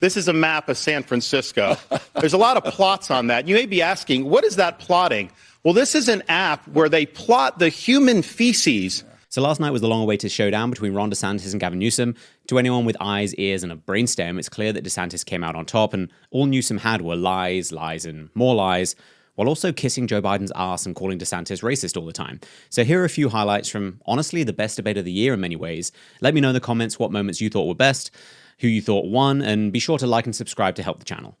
This is a map of San Francisco. There's a lot of plots on that. You may be asking, what is that plotting? Well, this is an app where they plot the human feces. So last night was the long-awaited showdown between Ron DeSantis and Gavin Newsom. To anyone with eyes, ears, and a brainstem, it's clear that DeSantis came out on top, and all Newsom had were lies, lies, and more lies, while also kissing Joe Biden's ass and calling DeSantis racist all the time. So here are a few highlights from, honestly, the best debate of the year in many ways. Let me know in the comments what moments you thought were best, who you thought won, and be sure to like and subscribe to help the channel.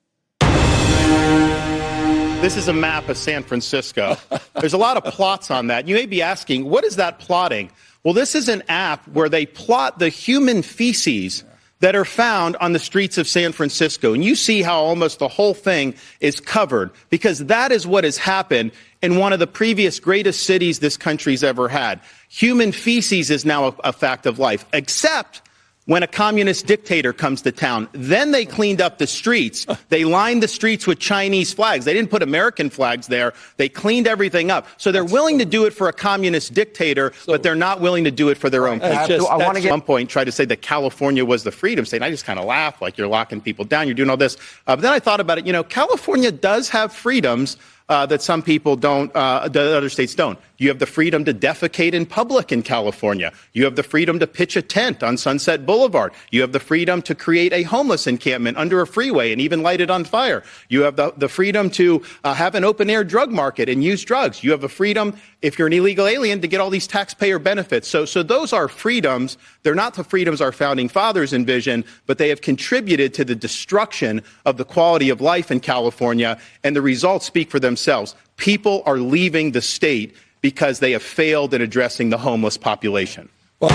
This is a map of San Francisco. There's a lot of plots on that. You may be asking, what is that plotting? Well, this is an app where they plot the human feces that are found on the streets of San Francisco. And you see how almost the whole thing is covered, because that is what has happened in one of the previous greatest cities this country's ever had. Human feces is now a fact of life, except when a communist dictator comes to town. Then they cleaned up the streets. They lined the streets with Chinese flags. They didn't put American flags there. They cleaned everything up. So they're willing to do it for a communist dictator, but they're not willing to do it for their own people. At one point, tried to say that California was the freedom state. I just kind of laugh, like, you're locking people down, you're doing all this. But then I thought about it. California does have freedoms that some people don't, that other states don't. You have the freedom to defecate in public in California. You have the freedom to pitch a tent on Sunset Boulevard. You have the freedom to create a homeless encampment under a freeway and even light it on fire. You have the freedom to have an open-air drug market and use drugs. You have the freedom, if you're an illegal alien, to get all these taxpayer benefits. So those are freedoms. They're not the freedoms our founding fathers envisioned, but they have contributed to the destruction of the quality of life in California, and the results speak for themselves. People are leaving the state because they have failed in addressing the homeless population. The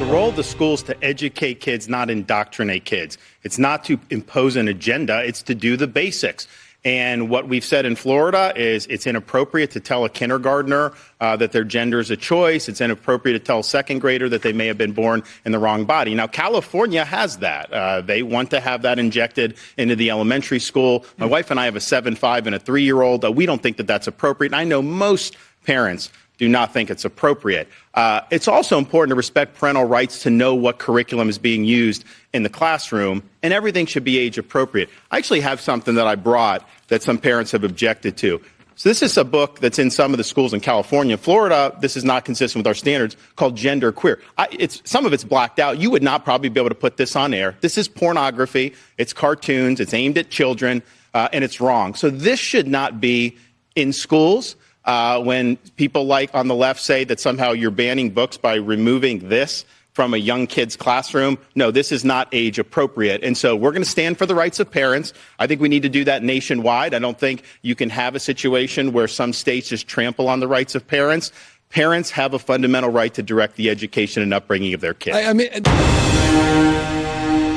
role of the schools to educate kids, not indoctrinate kids. It's not to impose an agenda. It's to do the basics. And what we've said in Florida is it's inappropriate to tell a kindergartner that their gender is a choice. It's inappropriate to tell a second grader that they may have been born in the wrong body. Now, California has that. They want to have that injected into the elementary school. My wife and I have a 7-5 and a 3-year-old. We don't think that that's appropriate. And I know most parents do not think it's appropriate. It's also important to respect parental rights to know what curriculum is being used in the classroom, and everything should be age appropriate. I actually have something that I brought that some parents have objected to. So this is a book that's in some of the schools in California. In Florida, this is not consistent with our standards, called Gender Queer. Some of it's blacked out. You would not probably be able to put this on air. This is pornography. It's cartoons. It's aimed at children, and it's wrong. So this should not be in schools. When people like on the left say that somehow you're banning books by removing this from a young kid's classroom, no, this is not age appropriate. And so we're going to stand for the rights of parents. I think we need to do that nationwide. I don't think you can have a situation where some states just trample on the rights of parents. Parents have a fundamental right to direct the education and upbringing of their kids.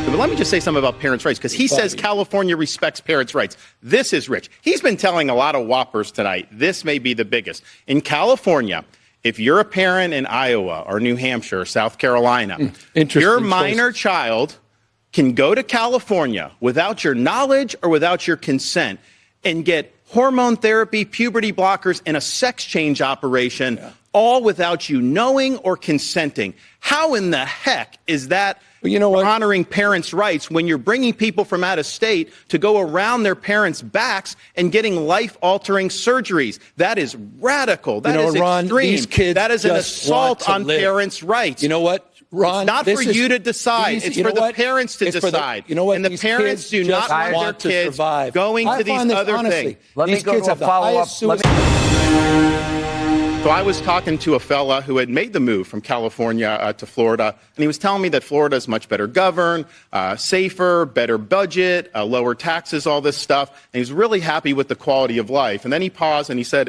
But let me just say something about parents' rights, because he says California respects parents' rights. This is rich. He's been telling a lot of whoppers tonight. This may be the biggest. In California, if you're a parent in Iowa or New Hampshire or South Carolina, your minor child can go to California without your knowledge or without your consent and get hormone therapy, puberty blockers, and a sex change operation, all without you knowing or consenting. How in the heck is that honoring parents' rights when you're bringing people from out of state to go around their parents' backs and getting life-altering surgeries? That is radical. That is extreme. That is an assault on parents' rights. You know what, Ron? It's not for you to decide. It's for the parents to decide. And the parents do not want their kids going to these other things. Let me go to a follow-up. So I was talking to a fella who had made the move from California to Florida, and he was telling me that Florida is much better governed, safer, better budget, lower taxes, all this stuff. And he was really happy with the quality of life. And then he paused and he said,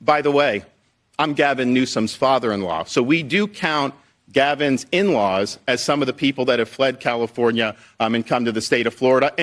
by the way, I'm Gavin Newsom's father-in-law. So we do count Gavin's in-laws as some of the people that have fled California and come to the state of Florida.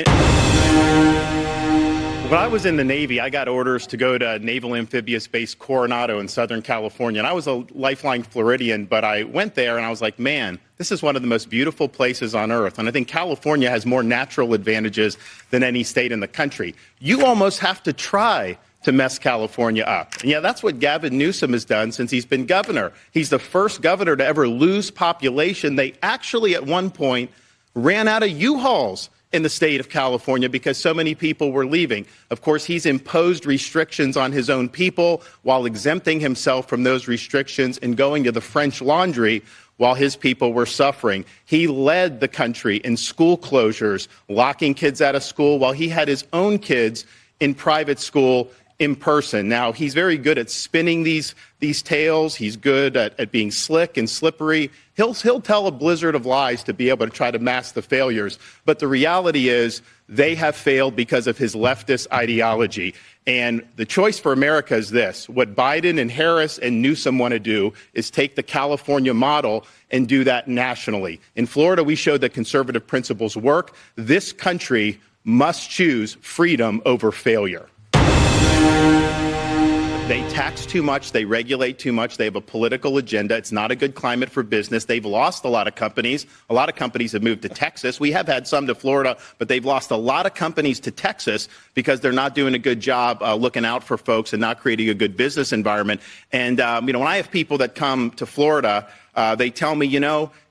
When I was in the Navy, I got orders to go to Naval Amphibious Base Coronado in Southern California. And I was a lifelong Floridian, but I went there and I was like, man, this is one of the most beautiful places on earth. And I think California has more natural advantages than any state in the country. You almost have to try to mess California up. And yeah, that's what Gavin Newsom has done since he's been governor. He's the first governor to ever lose population. They actually, at one point, ran out of U-Hauls in the state of California because so many people were leaving. Of course, he's imposed restrictions on his own people while exempting himself from those restrictions and going to the French Laundry while his people were suffering. He led the country in school closures, locking kids out of school while he had his own kids in private school in person. Now, he's very good at spinning these tales. He's good at being slick and slippery. He'll tell a blizzard of lies to be able to try to mask the failures. But the reality is they have failed because of his leftist ideology. And the choice for America is this. What Biden and Harris and Newsom want to do is take the California model and do that nationally. In Florida, we showed that conservative principles work. This country must choose freedom over failure. They tax too much. They regulate too much. They have a political agenda. It's not a good climate for business. They've lost a lot of companies. A lot of companies have moved to Texas. We have had some to Florida, but they've lost a lot of companies to Texas because they're not doing a good job looking out for folks and not creating a good business environment. And, when I have people that come to Florida, they tell me,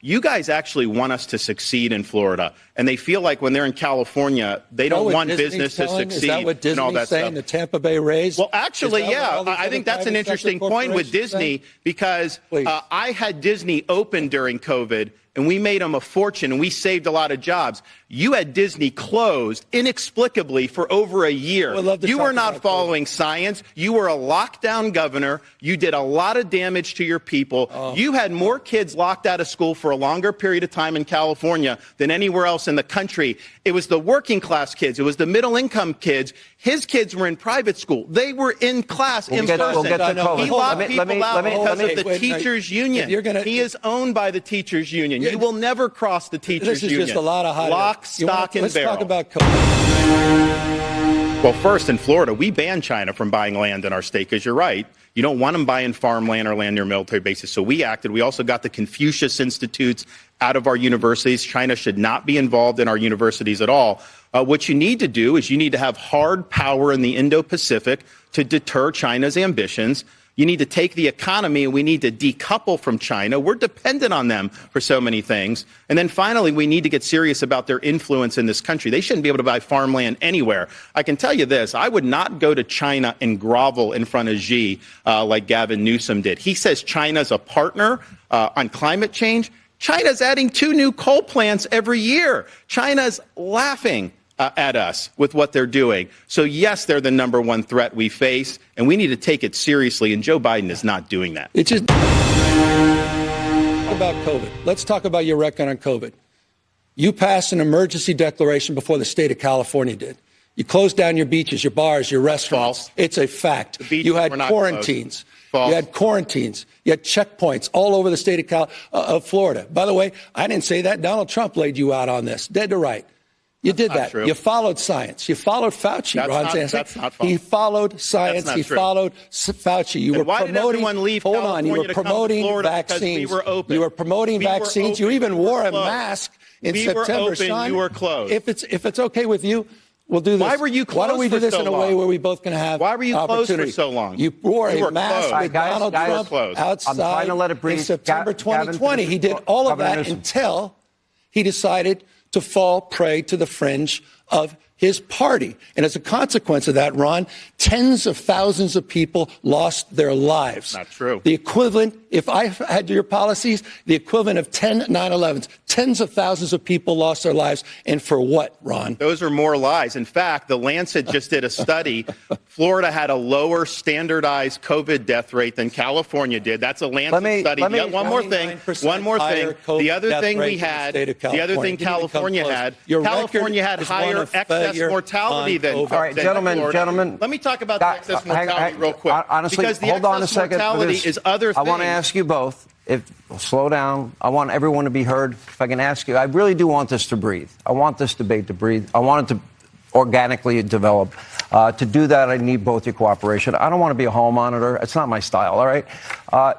you guys actually want us to succeed in Florida. And they feel like when they're in California, they don't want business to succeed. Is that what Disney's saying, the Tampa Bay Rays? Well, actually, yeah. I think that's an interesting point with Disney because I had Disney open during COVID, and we made them a fortune, and we saved a lot of jobs. You had Disney closed inexplicably for over a year. You were not following science. You were a lockdown governor. You did a lot of damage to your people. You had more kids locked out of school for a longer period of time in California than anywhere else in the country. It was the working class kids. It was the middle income kids. His kids were in private school. They were in class in person. He locked people out because of the teachers' union. He is owned by the teachers' union. You will never cross the teachers' union. This is just a lot of hot Lock, stock, and barrel. Let's talk about COVID. Well, first, in Florida, we banned China from buying land in our state because you're right. You don't want them buying farmland or land near military bases. So we acted. We also got the Confucius Institutes out of our universities. China should not be involved in our universities at all. What you need to do is you need to have hard power in the Indo-Pacific to deter China's ambitions. You need to take the economy, and we need to decouple from China. We're dependent on them for so many things. And then finally, we need to get serious about their influence in this country. They shouldn't be able to buy farmland anywhere. I can tell you this. I would not go to China and grovel in front of Xi like Gavin Newsom did. He says China's a partner on climate change. China's adding 2 new coal plants every year. China's laughing at us with what they're doing. So, yes, they're the number one threat we face, and we need to take it seriously, and Joe Biden is not doing that. It's just about COVID. Let's talk about your record on COVID. You passed an emergency declaration before the state of California did. You closed down your beaches, your bars, your restaurants. False. It's a fact. You had quarantines. You had quarantines. You had checkpoints all over the state of Florida. By the way, I didn't say that. Donald Trump laid you out on this. Dead to right. You did that. True. You followed science. You followed Fauci. That's not false. He followed science. He followed Fauci. You were promoting. Hold on. You were promoting vaccines. You were promoting vaccines. You even wore a mask in September. Sean, you were closed. If it's okay with you, we'll do this. Why were you closed? Why don't we do this in a way where we both can have Why were you opportunity? closed for so long? You wore a mask with Donald Trump outside I'm trying to let it breathe. in September 2020. He did all of that until he decided to fall prey to the fringe of his party. And as a consequence of that, Ron, tens of thousands of people lost their lives. Not true. The equivalent, if I had your policies, the equivalent of 10 9/11s. Tens of thousands of people lost their lives. And for what, Ron? Those are more lies. In fact, the Lancet just did a study. Florida had a lower standardized COVID death rate than California did. That's a Lancet study. One more thing. The other thing we had, the other thing California had higher excess mortality than All right, gentlemen. Let me talk about the excess mortality real quick. Honestly, because the hold on a excess second. mortality is other things. I want to ask you both. Slow down. I want everyone to be heard. If I can ask you, I really do want this to breathe. I want this debate to breathe. I want it to organically develop. To do that, I need both your cooperation. I don't want to be a hall monitor. It's not my style, all right?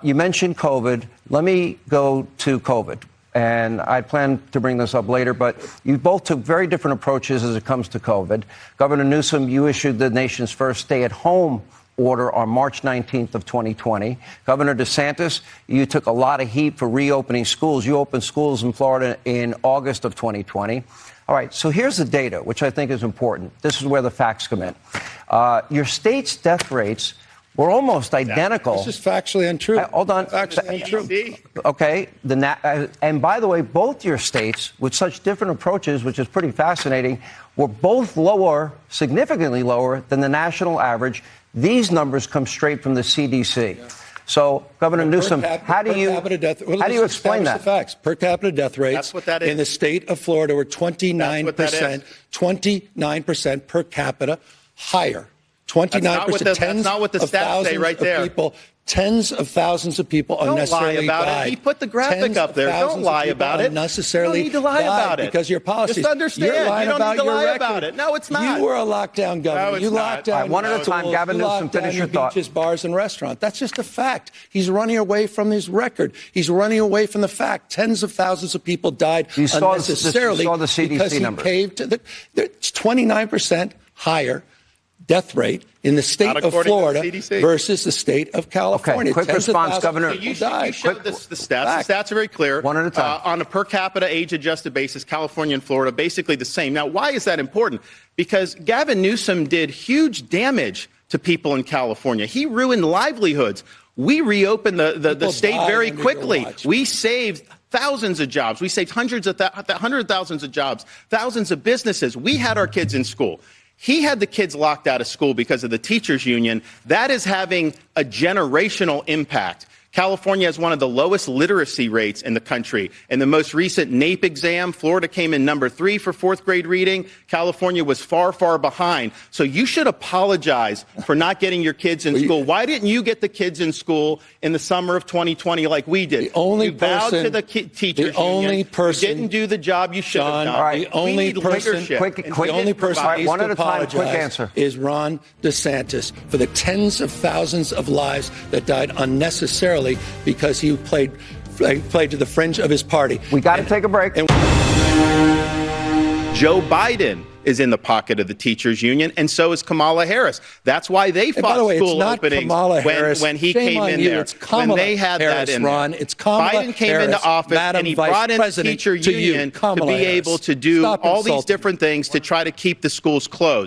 You mentioned COVID. Let me go to COVID. And I plan to bring this up later, but you both took very different approaches as it comes to COVID. Governor Newsom, you issued the nation's first stay-at-home order on March 19th of 2020. Governor DeSantis, you took a lot of heat for reopening schools. You opened schools in Florida in August of 2020. All right, so here's the data, which I think is important. This is where the facts come in. Your state's death rates were almost identical. This is factually untrue. Hold on. Factually untrue. Okay. And by the way, both your states, with such different approaches, which is pretty fascinating, were both lower, significantly lower than the national average. These numbers come straight from the CDC. Yeah. So, Governor Newsom, how do you explain that? The facts. Per capita death rates in the state of Florida were 29%, 29% per capita higher. 29%. That's not what the stats say right there. Tens of thousands of people unnecessarily died. Don't lie about it. He put the graphic up there. Don't lie about it. Unnecessarily you don't need to lie about it. Because your policies. Just understand. You're lying you don't about need to your lie record. about it. No, it's not. You were a lockdown governor. No, it's you not. locked down one at a time. Gavin Newsom, finish your thought. Beaches, bars, and restaurants. That's just a fact. He's running away from his record. He's running away from the fact. Tens of thousands of people died unnecessarily the CDC because he caved to the. It's 29% higher death rate in the state of Florida versus the state of California. Okay, quick response, Governor. You showed the stats. The stats are very clear. One at a time. On a per capita age-adjusted basis, California and Florida basically the same. Now, why is that important? Because Gavin Newsom did huge damage to people in California. He ruined livelihoods. We reopened the state very quickly. We saved thousands of jobs. We saved hundreds of thousands of jobs, thousands of businesses. We had our kids in school. He had the kids locked out of school because of the teachers union. That is having a generational impact. California has one of the lowest literacy rates in the country. In the most recent NAEP exam, Florida came in number 3 for fourth grade reading. California was far, far behind. So you should apologize for not getting your kids in school. Why didn't you get the kids in school in the summer of 2020 like we did? The only you bowed to the teachers union. You didn't do the job you should have done. All right, the only person one at a time, quick answer, is Ron DeSantis for the tens of thousands of lives that died unnecessarily because he played to the fringe of his party. We got to take a break. Joe Biden is in the pocket of the teachers union, and so is Kamala Harris. That's why they fought school openings when he came in there. When they had that in there. Biden came into office and he brought in the teacher union to be able to do all these different things to try to keep the schools closed.